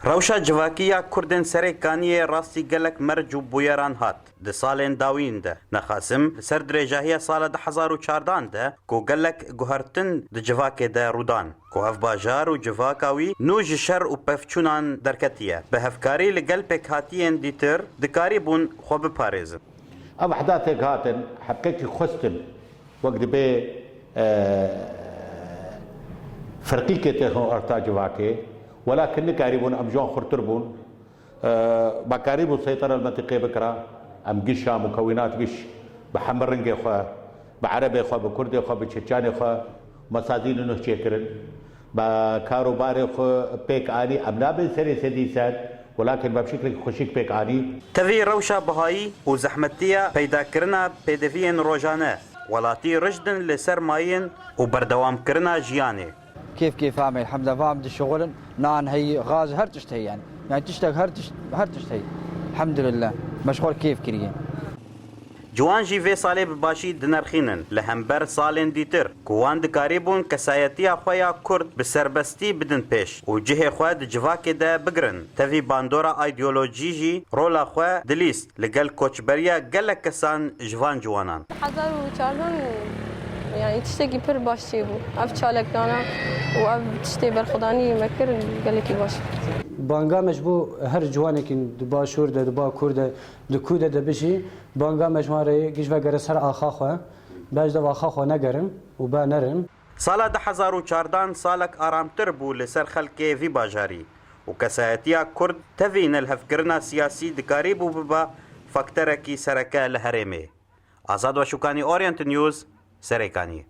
روشا جواکیا کردن سرکانی راستی گلک مرج و بویران هات ده سالین داوین ده نخاسم سر درجاهی سال 2014 ده کو گلک گوهرتن ده جواک ده رودان کو هف باجار و جواکاوی نوج شر و پفچونان درکتیه به هفکاری لگل پکاتین دیتر دکاری بون خوب پاريزن اب احداثك هاتن حقيقي خستن وقت به فرقيكه تهو ارتاج واكي ولكن قاربون ام جون خرتربون بقارب السيطره المنطقيه بكره ام قشا مكونات قش بحمرنجي خو بعربي خو بكردي خو بتشيشاني خو مسازين انه شكرن بكاروباري خو بيك اني ام نابل سري سديسات ولكن بشكل خوشيك بيك اني تفي روشا بهاي وزحمتيه پیدا کرنا پدوین روزانه ولاتي رشدن لسرماين وبردوام کرنا جياني كيف عامل الحمد لله فاهم الشغل نان هي غاز هر تشتهي يعني تشتغل هر تشتهي الحمد لله مشغول كيف كريه جوان جی وی سالی بباشی دنرخینن لهمبر سالین دیتر کوان دکاریبون کسایتی خویا کرد به سربستی بدن پیش و جه خواه جواک ده بگرن تفی باندورا ایدئولوژی جی رولا خواه دلیست لگل کوچبریا گل کسان جوان جوانان 2014 يعني تشتكي بير باشي بو اف چالك دانا و اف تشتي برخداني مكر قالك باش بانگا مجبو هر جوانك دبا شور ده دبا كورد دكود ده بشي بانگا مجماره گيش وگره سر آخا خو باش ده آخا خو نگرم و با نرم سال 2014 سالك آرامتر بو لسر خلقه وی باجاری و کسایتیا کرد تفین الهفگرنا سیاسی دکاری بو ببا فاکترکی سرکه لهرمه آزاد و شکانی اورینت نیوز سرکانی